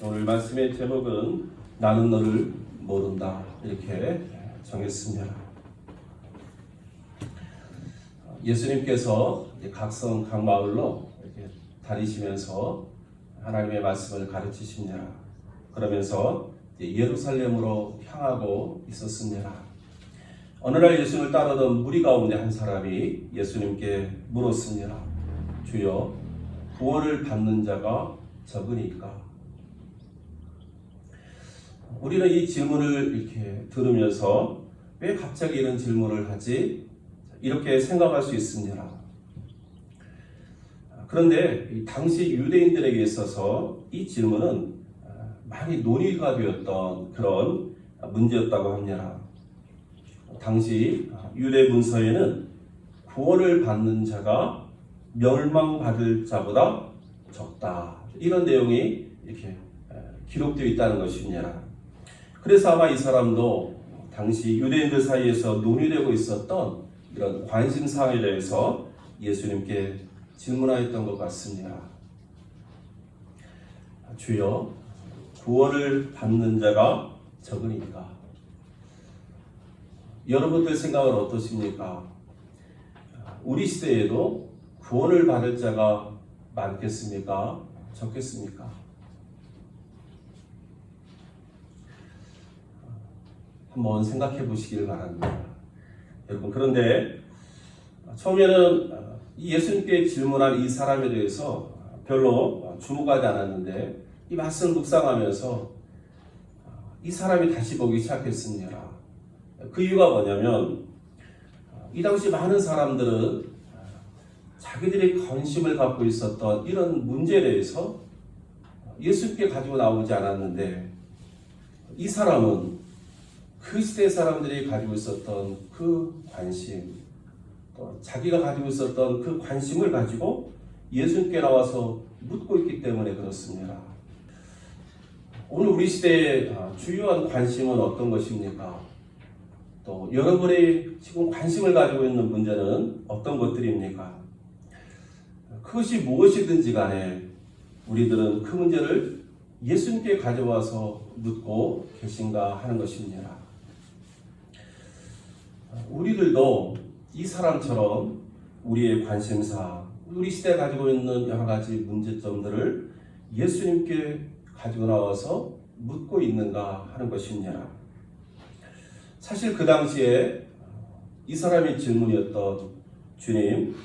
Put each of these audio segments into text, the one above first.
오늘 말씀의 제목은 나는 너를 모른다 이렇게 정했습니다. 예수님께서 각성 각 마을로 이렇게 다니시면서 하나님의 말씀을 가르치십니다. 그러면서 예루살렘으로 향하고 있었습니다. 어느 날 예수님을 따르던 무리 가운데 한 사람이 예수님께 물었습니다. 주여, 구원을 받는 자가 적으니까? 우리는 이 질문을 이렇게 들으면서 왜 갑자기 이런 질문을 하지? 이렇게 생각할 수 있습니다. 그런데 당시 유대인들에게 있어서 이 질문은 많이 논의가 되었던 그런 문제였다고 합니다. 당시 유대 문서에는 구원을 받는 자가 멸망받을 자보다 적다, 이런 내용이 이렇게 기록되어 있다는 것입니다. 그래서 아마 이 사람도 당시 유대인들 사이에서 논의되고 있었던 이런 관심사에 대해서 예수님께 질문하였던 것 같습니다. 주여, 구원을 받는 자가 적으니까? 여러분들 생각은 어떠십니까? 우리 시대에도 구원을 받을 자가 많겠습니까? 적겠습니까? 한번 생각해 보시길 바랍니다. 여러분, 그런데 처음에는 예수님께 질문한 이 사람에 대해서 별로 주목하지 않았는데 이 말씀을 묵상하면서 이 사람이 다시 보기 시작했습니다. 그 이유가 뭐냐면 이 당시 많은 사람들은 자기들이 관심을 갖고 있었던 이런 문제에 대해서 예수님께 가지고 나오지 않았는데, 이 사람은 그 시대 사람들이 가지고 있었던 그 관심, 또 자기가 가지고 있었던 그 관심을 가지고 예수님께 나와서 묻고 있기 때문에 그렇습니다. 오늘 우리 시대의 주요한 관심은 어떤 것입니까? 또 여러분이 지금 관심을 가지고 있는 문제는 어떤 것들입니까? 그것이 무엇이든지 간에 우리들은 그 문제를 예수님께 가져와서 묻고 계신가 하는 것입니다. 우리들도 이 사람처럼 우리의 관심사, 우리 시대에 가지고 있는 여러 가지 문제점들을 예수님께 가지고 나와서 묻고 있는가 하는 것입니다. 사실 그 당시에 이 사람의 질문이었던 주님,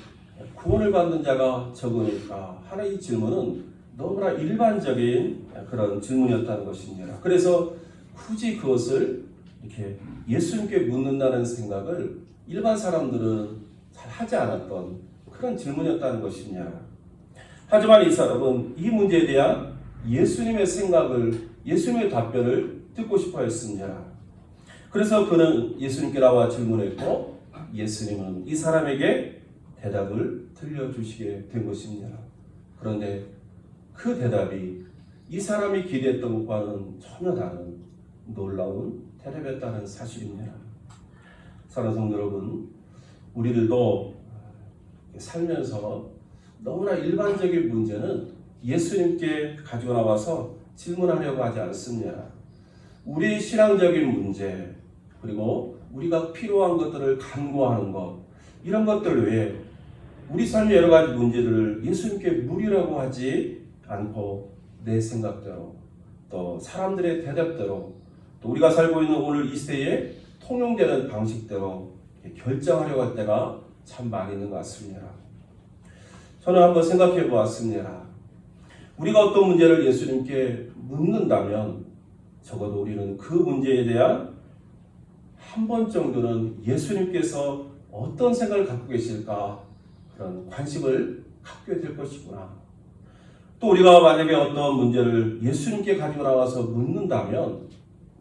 구원을 받는 자가 적으니까 하는 이 질문은 너무나 일반적인 그런 질문이었다는 것입니다. 그래서 굳이 그것을 이렇게 예수님께 묻는다는 생각을 일반 사람들은 잘 하지 않았던 그런 질문이었다는 것입니다. 하지만 이 사람은 이 문제에 대한 예수님의 생각을, 예수님의 답변을 듣고 싶어 했습니다. 그래서 그는 예수님께 나와 질문했고, 예수님은 이 사람에게 대답을 들려주시게 된 것입니다. 그런데 그 대답이 이 사람이 기대했던 것과는 전혀 다른 놀라운 대답이었다는 사실입니다. 사랑하는 성도 여러분, 우리들도 살면서 너무나 일반적인 문제는 예수님께 가지고 나와서 질문하려고 하지 않습니다. 우리의 신앙적인 문제, 그리고 우리가 필요한 것들을 간구하는 것, 이런 것들 외에 우리 삶의 여러 가지 문제를 예수님께 물으려고 하지 않고 내 생각대로, 또 사람들의 대답대로, 또 우리가 살고 있는 오늘 이 시대에 통용되는 방식대로 결정하려고 할 때가 참 많이 있는 것 같습니다. 저는 한번 생각해 보았습니다. 우리가 어떤 문제를 예수님께 묻는다면 적어도 우리는 그 문제에 대한 한 번 정도는 예수님께서 어떤 생각을 갖고 계실까, 그런 관심을 갖게 될 것이구나. 또 우리가 만약에 어떤 문제를 예수님께 가지고 나와서 묻는다면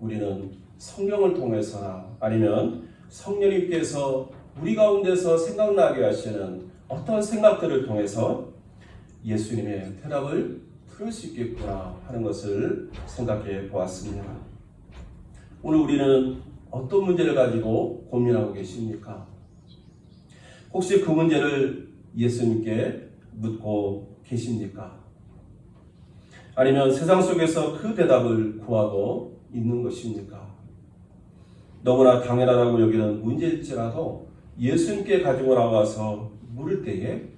우리는 성경을 통해서나 아니면 성령님께서 우리 가운데서 생각나게 하시는 어떤 생각들을 통해서 예수님의 대답을 들을 수 있겠구나 하는 것을 생각해 보았습니다. 오늘 우리는 어떤 문제를 가지고 고민하고 계십니까? 혹시 그 문제를 예수님께 묻고 계십니까? 아니면 세상 속에서 그 대답을 구하고 있는 것입니까? 너무나 당연하다고 여기는 문제일지라도 예수님께 가지고 나와서 물을 때에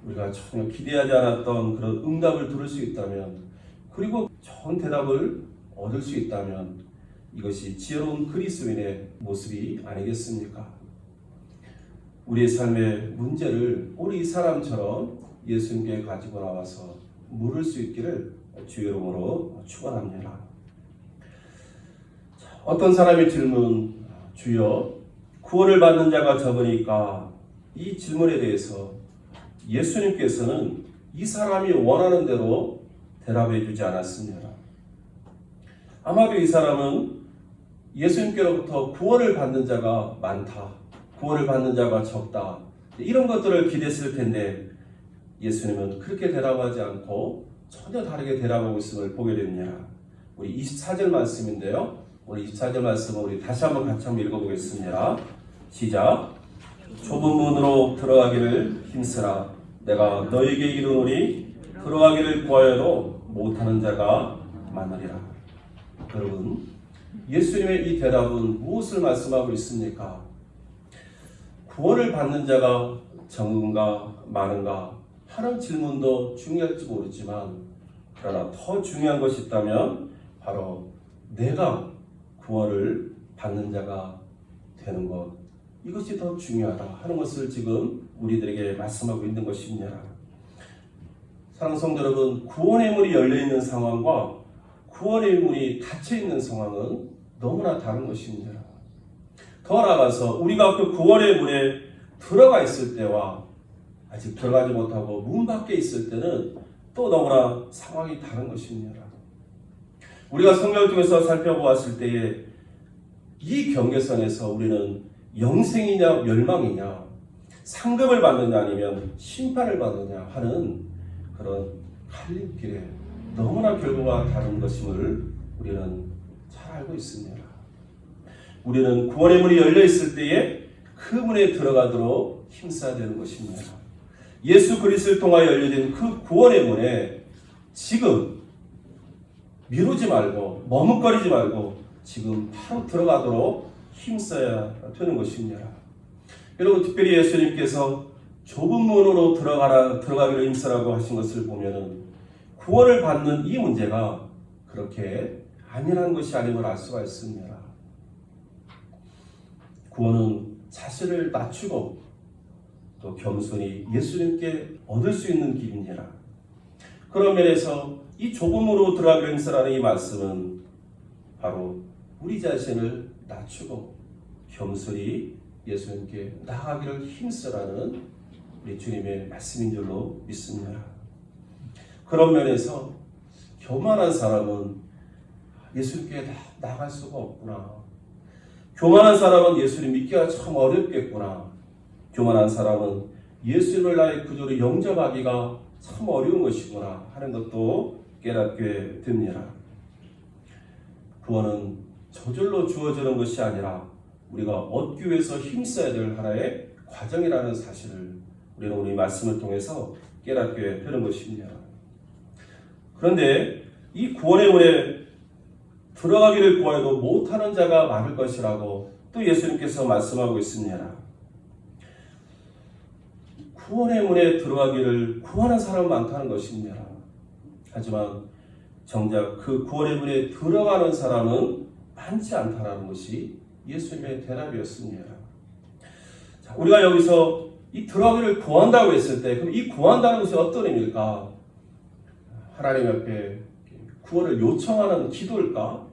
우리가 전혀 기대하지 않았던 그런 응답을 들을 수 있다면, 그리고 좋은 대답을 얻을 수 있다면 이것이 지혜로운 그리스도인의 모습이 아니겠습니까? 우리의 삶의 문제를 우리 이 사람처럼 예수님께 가지고 나와서 물을 수 있기를 주의 이름으로 축원합니다. 어떤 사람의 질문, 주여 구원을 받는 자가 적으니까, 이 질문에 대해서 예수님께서는 이 사람이 원하는 대로 대답해 주지 않았습니다. 아마도 이 사람은 예수님께로부터 구원을 받는 자가 많다, 구원을 받는 자가 적다, 이런 것들을 기대했을 텐데 예수님은 그렇게 대답하지 않고 전혀 다르게 대답하고 있음을 보게 됩니다. 우리 24절 말씀인데요. 우리 24절 말씀을 우리 다시 한번 같이 한번 읽어보겠습니다. 시작. 좁은 문으로 들어가기를 힘쓰라. 내가 너에게 이르노니 들어가기를 구하여도 못하는 자가 많으리라. 여러분, 예수님의 이 대답은 무엇을 말씀하고 있습니까? 구원을 받는 자가 적은가 많은가 하는 질문도 중요할지 모르지만, 그러나 더 중요한 것이 있다면 바로 내가 구원을 받는 자가 되는 것, 이것이 더 중요하다 하는 것을 지금 우리들에게 말씀하고 있는 것입니다. 사랑하는 성도 여러분, 구원의 문이 열려있는 상황과 구원의 문이 닫혀있는 상황은 너무나 다른 것입니다. 더 나아가서 우리가 그 구원의 문에 들어가 있을 때와 아직 들어가지 못하고 문 밖에 있을 때는 또 너무나 상황이 다른 것입니다. 우리가 성경을 통해서 살펴보았을 때에 이 경계선에서 우리는 영생이냐 멸망이냐, 상급을 받느냐 아니면 심판을 받느냐 하는 그런 갈림길에 너무나 결과가 다른 것임을 우리는 잘 알고 있습니다. 우리는 구원의 문이 열려 있을 때에 그 문에 들어가도록 힘써야 되는 것입니다. 예수 그리스도를 통하여 열려진 그 구원의 문에 지금 미루지 말고 머뭇거리지 말고 지금 바로 들어가도록 힘써야 되는 것입니다. 여러분, 특별히 예수님께서 좁은 문으로 들어가기를 힘쓰라고 하신 것을 보면은 구원을 받는 이 문제가 그렇게 안일한 것이 아님을 알 수가 있습니다. 구원은 자신을 낮추고 또 겸손히 예수님께 얻을 수 있는 길입니다. 그런 면에서 이 좁은 문으로 들어가기를 힘쓰라는 이 말씀은 바로 우리 자신을 낮추고 겸손히 예수님께 나아가기를 힘쓰라는 우리 주님의 말씀인 줄로 믿습니다. 그런 면에서 교만한 사람은 예수님께 나아갈 수가 없구나. 교만한 사람은 예수님 믿기가 참 어렵겠구나. 교만한 사람은 예수님을 나의 구주로 영접하기가 참 어려운 것이구나 하는 것도 깨닫게 됩니다. 구원은 저절로 주어지는 것이 아니라 우리가 얻기 위해서 힘써야 될 하나의 과정이라는 사실을 우리는 오늘 이 말씀을 통해서 깨닫게 되는 것입니다. 그런데 이 구원의 문에 들어가기를 구하여도 못하는 자가 많을 것이라고 또 예수님께서 말씀하고 있습니다. 구원의 문에 들어가기를 구하는 사람은 많다는 것입니다. 하지만 정작 그 구원의 문에 들어가는 사람은 많지 않다는 것이 예수님의 대답이었습니다. 자, 우리가 여기서 이 들어가기를 구한다고 했을 때 그럼 이 구한다는 것이 어떤 의미일까? 하나님 앞에 구원을 요청하는 기도일까?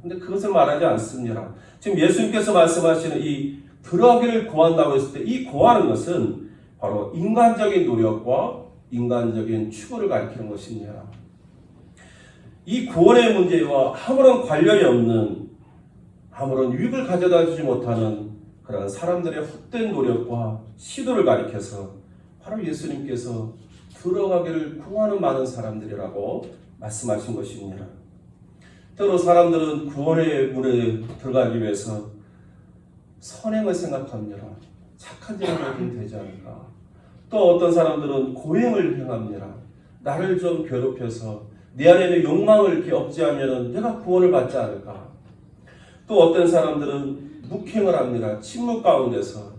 근데 그것을 말하지 않습니다. 지금 예수님께서 말씀하시는 이 들어가기를 구한다고 했을 때 이 구하는 것은 바로 인간적인 노력과 인간적인 추구를 가리키는 것입니다. 이 구원의 문제와 아무런 관련이 없는, 아무런 유익을 가져다 주지 못하는 그런 사람들의 헛된 노력과 시도를 가리켜서 바로 예수님께서 들어가기를 구하는 많은 사람들이라고 말씀하신 것입니다. 때로 사람들은 구원의 문에 들어가기 위해서 선행을 생각합니다. 착한 일을 하면 되지 않을까. 또 어떤 사람들은 고행을 행합니다. 나를 좀 괴롭혀서 내 안에 욕망을 이렇게 억제하면 내가 구원을 받지 않을까? 또 어떤 사람들은 묵행을 합니다. 침묵 가운데서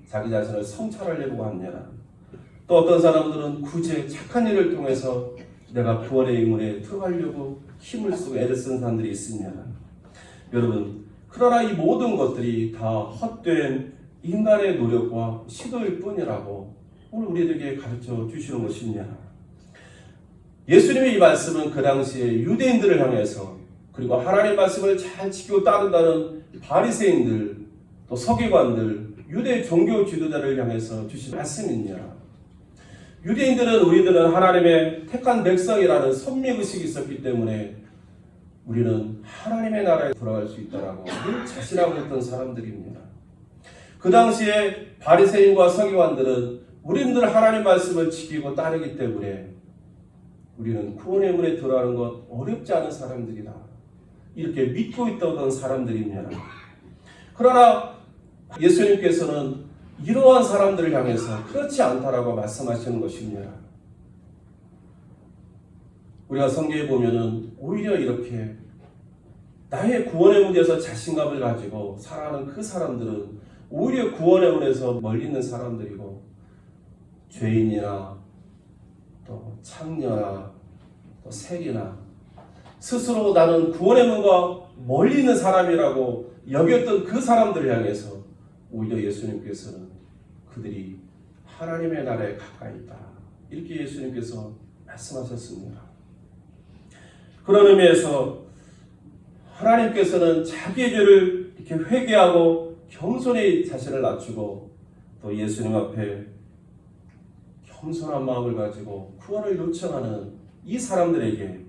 자기 자신을 성찰하려고 합니다. 또 어떤 사람들은 구제, 착한 일을 통해서 내가 구원의 의문에 들어가려고 힘을 쓰고 애를 쓰는 사람들이 있습니다. 여러분, 그러나 이 모든 것들이 다 헛된 인간의 노력과 시도일 뿐이라고 오늘 우리에게 가르쳐 주시는 것입니다. 예수님의 이 말씀은 그 당시에 유대인들을 향해서 그리고 하나님의 말씀을 잘 지키고 따른다는 바리새인들 또 서기관들 유대 종교 지도자를 향해서 주신 말씀입니다. 유대인들은 우리들은 하나님의 택한 백성이라는 선미의식이 있었기 때문에 우리는 하나님의 나라에 돌아갈 수 있다라고 늘 자신하고 있던 사람들입니다. 그 당시에 바리새인과 서기관들은 우리들 하나님 말씀을 지키고 따르기 때문에 우리는 구원의 문에 들어가는 것 어렵지 않은 사람들이다. 이렇게 믿고 있던 사람들입니다. 그러나 예수님께서는 이러한 사람들을 향해서 그렇지 않다라고 말씀하시는 것입니다. 우리가 성경에 보면은 오히려 이렇게 나의 구원의 문제에서 자신감을 가지고 살아가는 그 사람들은 오히려 구원의 문에서 멀리 있는 사람들이고 죄인이나 또 창녀나 또 세리나 스스로 나는 구원의 문과 멀리 있는 사람이라고 여겼던 그 사람들을 향해서 오히려 예수님께서는 그들이 하나님의 나라에 가까이 있다. 이렇게 예수님께서 말씀하셨습니다. 그런 의미에서 하나님께서는 자기의 죄를 이렇게 회개하고 겸손히 자신을 낮추고 또 예수님 앞에 겸손한 마음을 가지고 구원을 요청하는 이 사람들에게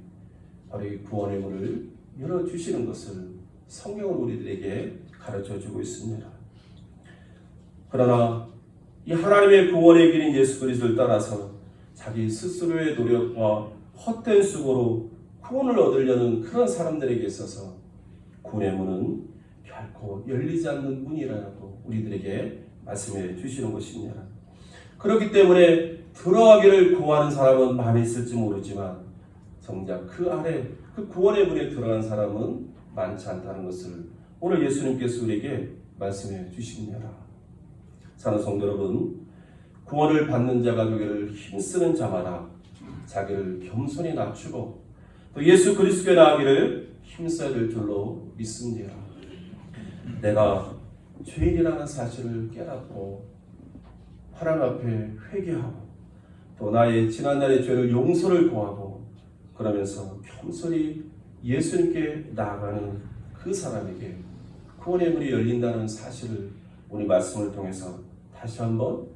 바로 이 구원의 문을 열어주시는 것을 성경은 우리들에게 가르쳐주고 있습니다. 그러나 이 하나님의 구원의 길인 예수 그리스도를 따라서 자기 스스로의 노력과 헛된 수고로 구원을 얻으려는 그런 사람들에게 있어서 구원의 문은 결코 열리지 않는 문이라고 우리들에게 말씀해 주시는 것입니다. 그렇기 때문에 들어가기를 구하는 사람은 많이 있을지 모르지만 정작 그 안에 그 구원의 문에 들어간 사람은 많지 않다는 것을 오늘 예수님께서 우리에게 말씀해 주십니다. 사랑하는 성도 여러분, 구원을 받는 자가 되기를 힘쓰는 자마다 자기를 겸손히 낮추고 또 예수 그리스도께 나아가기를 힘써야 될 줄로 믿습니다. 내가 죄인이라는 사실을 깨닫고 하나님 앞에 회개하고 또 나의 지난날의 죄를 용서를 구하고 그러면서 겸손히 예수님께 나아가는 그 사람에게 구원의 문이 열린다는 사실을 오늘 말씀을 통해서 다시 한번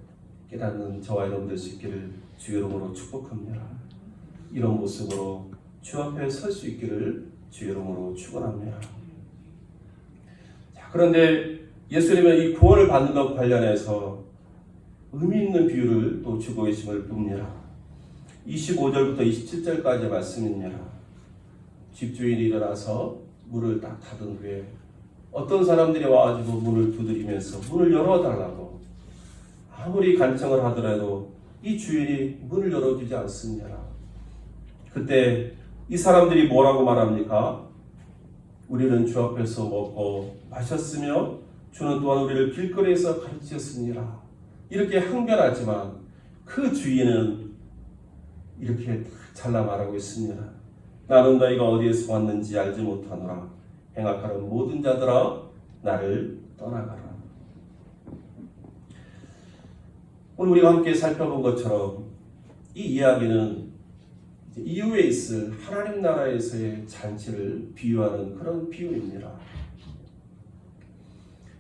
깨닫는 저와 여러분들 수 있기를 주 이름으로 축복합니다. 이런 모습으로 주 앞에 설 수 있기를 주 이름으로 축원합니다. 자, 그런데 예수님은 이 구원을 받는 것 관련해서 의미 있는 비유를 또 주고 계심을 봅니다. 25절부터 27절까지의 말씀입니다. 집주인이 일어나서 문을 딱 닫은 후에 어떤 사람들이 와가지고 문을 두드리면서 문을 열어달라고 아무리 간청을 하더라도 이 주인이 문을 열어주지 않습니다. 그때 이 사람들이 뭐라고 말합니까? 우리는 주 앞에서 먹고 마셨으며 주는 또한 우리를 길거리에서 가르치셨습니다. 이렇게 항변하지만 그 주인은 이렇게 잘라 말하고 있습니다. 나는 너희가 어디에서 왔는지 알지 못하노라. 행악하는 모든 자들아 나를 떠나가라. 오늘 우리가 함께 살펴본 것처럼 이 이야기는 이후에 있을 하나님 나라에서의 잔치를 비유하는 그런 비유입니다.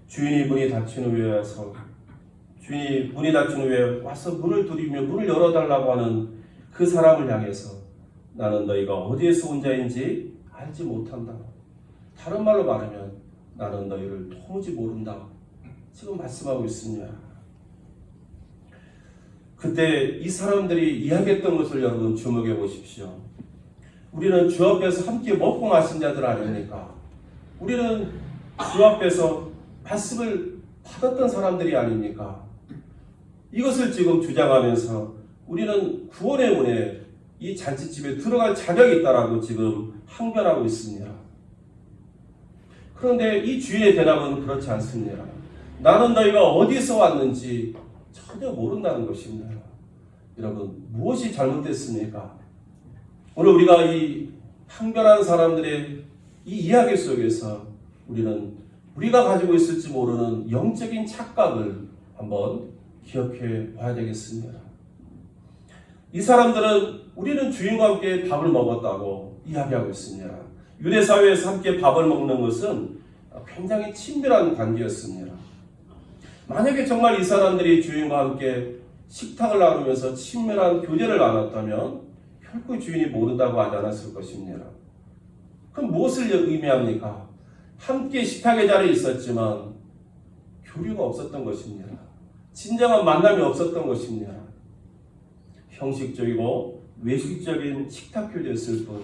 주인이 문이 닫힌 후에 와서 주인이 문이 닫힌 후에 와서 문을 두드리며 문을 열어달라고 하는 그 사람을 향해서 나는 너희가 어디에서 온 자인지 알지 못한다. 다른 말로 말하면 나는 너희를 도무지 모른다. 지금 말씀하고 있습니다. 그때 이 사람들이 이야기했던 것을 여러분 주목해 보십시오. 우리는 주 앞에서 함께 먹고 마신 자들 아닙니까? 우리는 주 앞에서 말씀을 받았던 사람들이 아닙니까? 이것을 지금 주장하면서 우리는 구원의 문에 이 잔치집에 들어갈 자격이 있다라고 지금 항변하고 있습니다. 그런데 이 주인의 대답은 그렇지 않습니다. 나는 너희가 어디서 왔는지 전혀 모른다는 것입니다. 여러분, 무엇이 잘못됐습니까? 오늘 우리가 이 항변하는 사람들의 이 이야기 속에서 우리가 가지고 있을지 모르는 영적인 착각을 한번 기억해 봐야 되겠습니다. 이 사람들은 우리는 주인과 함께 밥을 먹었다고 이야기하고 있습니다. 유대 사회에서 함께 밥을 먹는 것은 굉장히 친밀한 관계였습니다. 만약에 정말 이 사람들이 주인과 함께 식탁을 나누면서 친밀한 교제를 나눴다면 결코 주인이 모른다고 하지 않았을 것입니다. 그럼 무엇을 의미합니까? 함께 식탁의 자리에 있었지만 교류가 없었던 것입니다. 진정한 만남이 없었던 것입니다. 형식적이고 외식적인 식탁 교제였을 뿐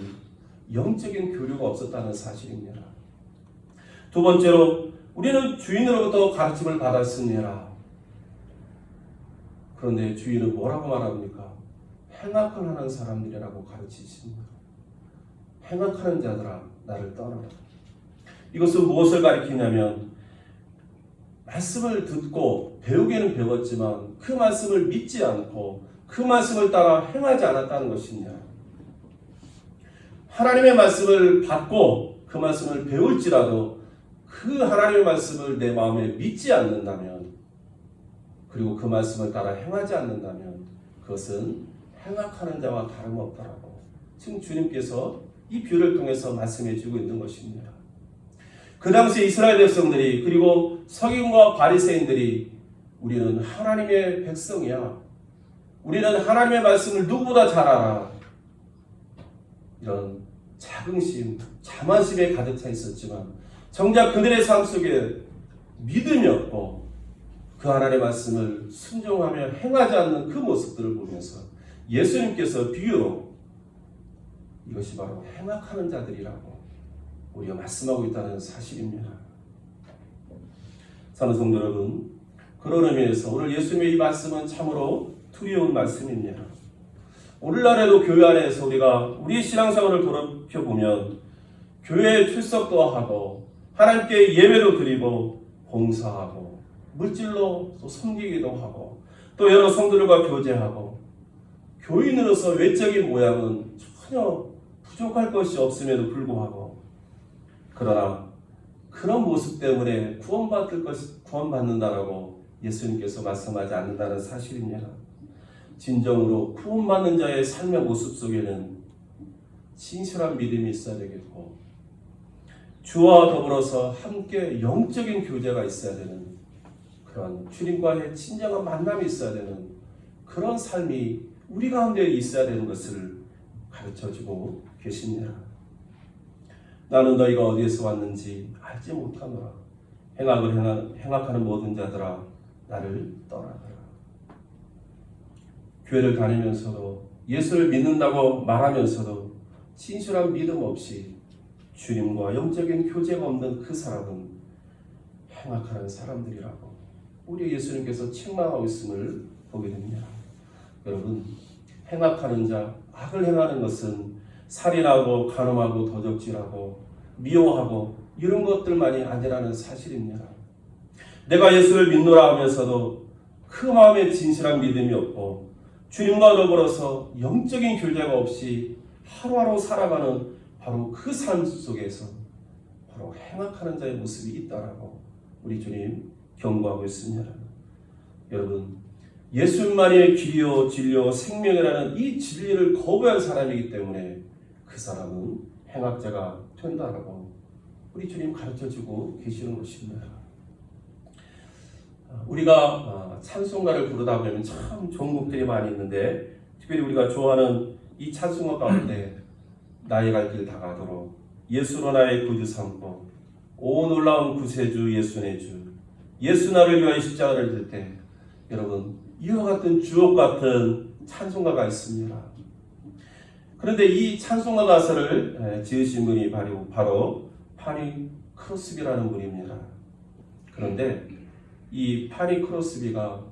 영적인 교류가 없었다는 사실입니다. 두 번째로 우리는 주인으로부터 가르침을 받았습니다. 그런데 주인은 뭐라고 말합니까? 행악을 하는 사람들이라고 가르치십니다. 행악하는 자들아 나를 떠나라. 이것은 무엇을 가리키냐면 말씀을 듣고 배우기는 배웠지만 그 말씀을 믿지 않고 그 말씀을 따라 행하지 않았다는 것입니다. 하나님의 말씀을 받고 그 말씀을 배울지라도 그 하나님의 말씀을 내 마음에 믿지 않는다면 그리고 그 말씀을 따라 행하지 않는다면 그것은 행악하는 자와 다름없다라고 지금 주님께서 이 비유를 통해서 말씀해 주고 있는 것입니다. 그 당시 이스라엘 백성들이 그리고 서기관과 바리새인들이 우리는 하나님의 백성이야. 우리는 하나님의 말씀을 누구보다 잘 알아. 이런 자긍심, 자만심에 가득 차 있었지만 정작 그들의 삶 속에 믿음이 없고 그 하나님의 말씀을 순종하며 행하지 않는 그 모습들을 보면서 예수님께서 비유로 이것이 바로 행악하는 자들이라고 우리가 말씀하고 있다는 사실입니다. 사는 성도 여러분, 그런 의미에서 오늘 예수님의 이 말씀은 참으로 두려운 말씀입니다. 오늘날에도 교회 안에서 우리가 우리의 신앙생활을 돌아보면 교회에 출석도 하고 하나님께 예배도 드리고 봉사하고 물질로 또 섬기기도 하고 또 여러 성도들과 교제하고 교인으로서 외적인 모양은 전혀 부족할 것이 없음에도 불구하고 그러나 그런 모습 때문에 구원받는다라고 예수님께서 말씀하지 않는다는 사실입니다. 진정으로 구원받는 자의 삶의 모습 속에는 진실한 믿음이 있어야 되겠고 주와 더불어서 함께 영적인 교제가 있어야 되는 그런 주님과의 진정한 만남이 있어야 되는 그런 삶이 우리 가운데 있어야 되는 것을 가르쳐주고 계십니다. 나는 너희가 어디에서 왔는지 알지 못하노라. 행악하는 모든 자들아 나를 떠나라. 교회를 다니면서도 예수를 믿는다고 말하면서도 진실한 믿음 없이 주님과 영적인 교제가 없는 그 사람은 행악하는 사람들이라고 우리 예수님께서 책망하고 있음을 보게 됩니다. 여러분, 행악하는 자, 악을 행하는 것은 살인하고 간음하고 도적질하고 미워하고 이런 것들만이 아니라는 사실입니다. 내가 예수를 믿노라 하면서도 그 마음에 진실한 믿음이 없고 주님과 더불어서 영적인 교제가 없이 하루하루 살아가는 바로 그 삶 속에서 바로 행악하는 자의 모습이 있다라고 우리 주님 경고하고 있습니다. 여러분, 예수님만이 길이요 진리요 생명이라는 이 진리를 거부한 사람이기 때문에 그 사람은 행악자가 된다라고 우리 주님 가르쳐주고 계시는 것입니다. 우리가 찬송가를 부르다 보면 참 좋은 곡들이 많이 있는데 특별히 우리가 좋아하는 이 찬송가 가운데 나의 갈 길 다가도록 예수로 나의 구주 삼고 오 놀라운 구세주 예수 내 주 예수 나를 위하여 십자가를 질 때 여러분 이와 같은 주옥 같은 찬송가가 있습니다. 그런데 이 찬송가 가사를 지으신 분이 바로 파니 크로스비라는 분입니다. 그런데 이 파니 크로스비가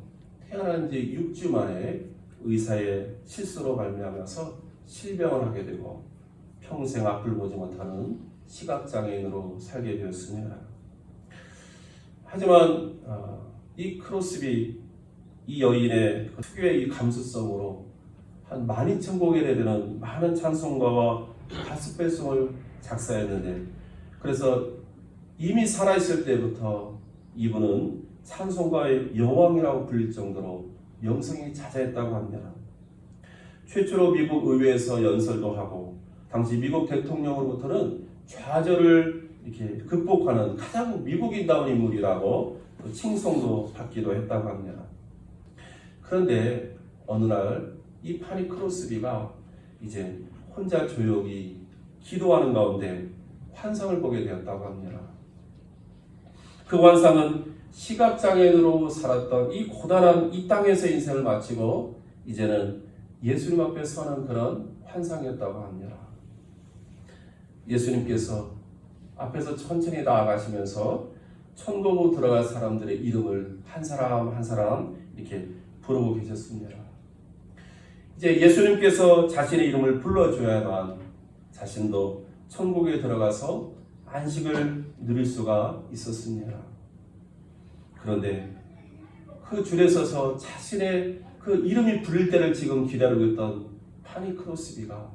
태어난 지 6주 만에 의사의 실수로 발명하면서 실병을 하게 되고 평생 앞을 보지 못하는 시각장애인으로 살게 되었습니다. 하지만 이 크로스비 이 여인의 특유의 이 감수성으로 한 12,000곡에 되는 많은 찬송가와 가스펠송을 작사했는데, 그래서 이미 살아있을 때부터 이분은 찬송가의 여왕이라고 불릴 정도로 명성이 자자했다고 합니다. 최초로 미국 의회에서 연설도 하고 당시 미국 대통령으로부터는 좌절을 이렇게 극복하는 가장 미국인다운 인물이라고 칭송도 받기도 했다고 합니다. 그런데 어느 날 이 파니 크로스비가 이제 혼자 조용히 기도하는 가운데 환상을 보게 되었다고 합니다. 그 환상은 시각장애인으로 살았던 이 고단한 이 땅에서 인생을 마치고 이제는 예수님 앞에 서는 그런 환상이었다고 합니다. 예수님께서 앞에서 천천히 나아가시면서 천국으로 들어갈 사람들의 이름을 한 사람 한 사람 이렇게 부르고 계셨습니다. 이제 예수님께서 자신의 이름을 불러줘야만 자신도 천국에 들어가서 안식을 누릴 수가 있었습니다. 그런데 그 줄에 서서 자신의 그 이름이 부를 때를 지금 기다리고 있던 파니 크로스비가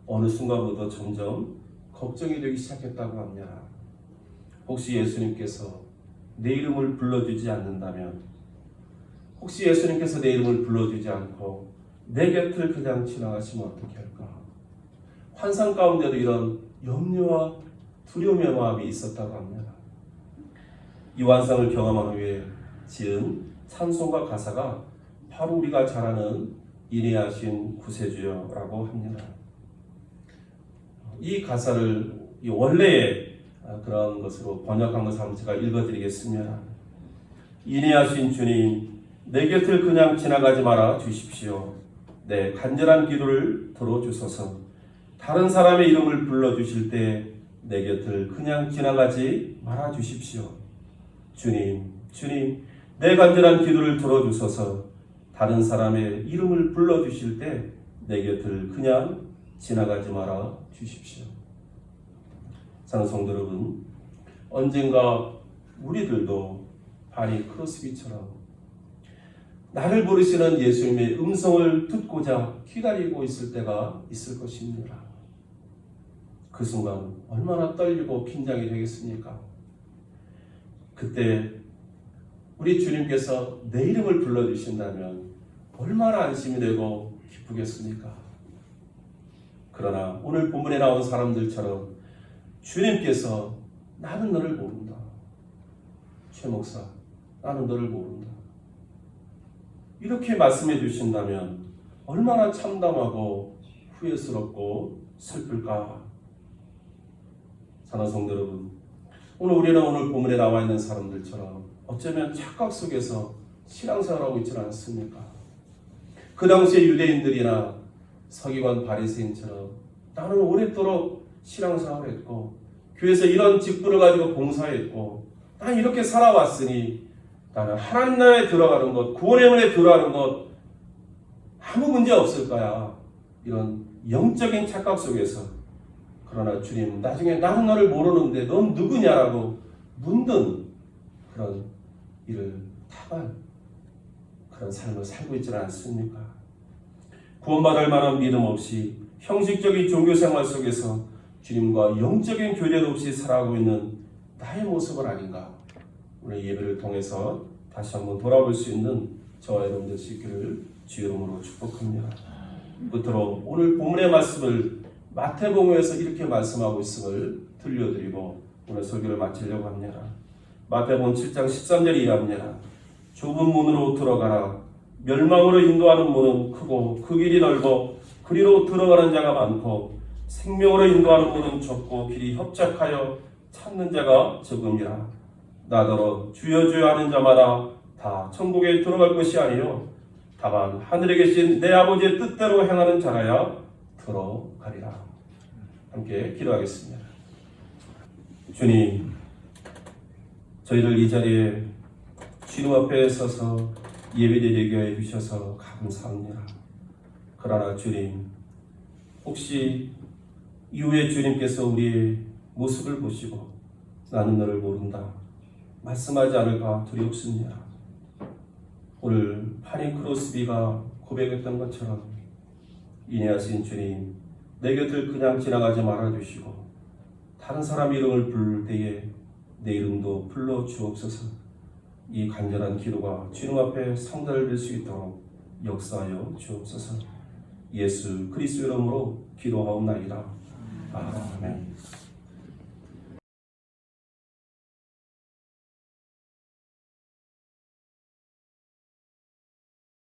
어느 순간부터 점점 걱정이 되기 시작했다고 합니다. 혹시 예수님께서 내 이름을 불러주지 않는다면, 혹시 예수님께서 내 이름을 불러주지 않고 내 곁을 그냥 지나가시면 어떻게 할까? 환상 가운데도 이런 염려와 두려움의 마음이 있었다고 합니다. 이 환상을 경험한 후에 지은 찬송가 가사가 바로 우리가 잘 아는 인내하신 구세주여라고 합니다. 이 가사를 원래의 그런 것으로 번역한 것을 한번 제가 읽어드리겠습니다. 인내하신 주님, 내 곁을 그냥 지나가지 말아 주십시오. 내 간절한 기도를 들어주소서. 다른 사람의 이름을 불러주실 때 내 곁을 그냥 지나가지 말아 주십시오. 주님, 내 간절한 기도를 들어주소서. 다른 사람의 이름을 불러주실 때 내 곁을 그냥 지나가지 말아 주십시오. 사랑하는 성도 여러분, 언젠가 우리들도 파니 크로스비처럼 나를 부르시는 예수님의 음성을 듣고자 기다리고 있을 때가 있을 것입니다. 그 순간 얼마나 떨리고 긴장이 되겠습니까? 그때 우리 주님께서 내 이름을 불러주신다면 얼마나 안심이 되고 기쁘겠습니까? 그러나 오늘 본문에 나온 사람들처럼 주님께서 나는 너를 모른다. 최 목사, 나는 너를 모른다. 이렇게 말씀해 주신다면 얼마나 참담하고 후회스럽고 슬플까? 사랑하는 성도 여러분, 우리는 오늘 본문에 나와 있는 사람들처럼 어쩌면 착각 속에서 신앙생활하고 있지는 않습니까? 그 당시에 유대인들이나 서기관 바리새인처럼 나는 오랫도록 신앙생활을 했고 교회에서 이런 직분을 가지고 봉사했고 난 이렇게 살아왔으니 나는 하나님 나라에 들어가는 것, 구원의 문에 들어가는 것 아무 문제 없을 거야. 이런 영적인 착각 속에서, 그러나 주님 나중에 나는 너를 모르는데 넌 누구냐라고 묻는 그런 일을 타갈 그런 삶을 살고 있지는 않습니까? 구원받을 만한 믿음 없이 형식적인 종교생활 속에서 주님과 영적인 교제도 없이 살아가고 있는 나의 모습은 아닌가? 오늘 예배를 통해서 다시 한번 돌아볼 수 있는 저와 여러분 될 수 있기를 주 이름으로 축복합니다. 끝으로 오늘 본문의 말씀을 마태복음에서 이렇게 말씀하고 있음을 들려드리고 오늘 설교를 마치려고 합니다. 마태복음 7장 13절에 이합니다. 좁은 문으로 들어가라. 멸망으로 인도하는 문은 크고 그 길이 넓어 그리로 들어가는 자가 많고 생명으로 인도하는 문은 좁고 길이 협착하여 찾는 자가 적음이라. 나더러 주여 주여 하는 자마다 다 천국에 들어갈 것이 아니요 다만 하늘에 계신 내 아버지의 뜻대로 행하는 자라야 들어가리라. 함께 기도하겠습니다. 주님, 저희를 이 자리에 주님 앞에 서서 예배드리게 해 주셔서 감사합니다. 그러나 주님, 혹시 이후에 주님께서 우리의 모습을 보시고 나는 너를 모른다 말씀하지 않을까 두렵습니다. 오늘 파니 크로스비가 고백했던 것처럼 인내하신 주님, 내 곁을 그냥 지나가지 말아주시고 다른 사람 이름을 부를 때에 내 이름도 불러주옵소서. 이 간절한 기도가 주님 앞에 성달될 수 있도록 역사하여 주옵소서. 예수 그리스도 이름으로 기도하옵나이다. 아멘.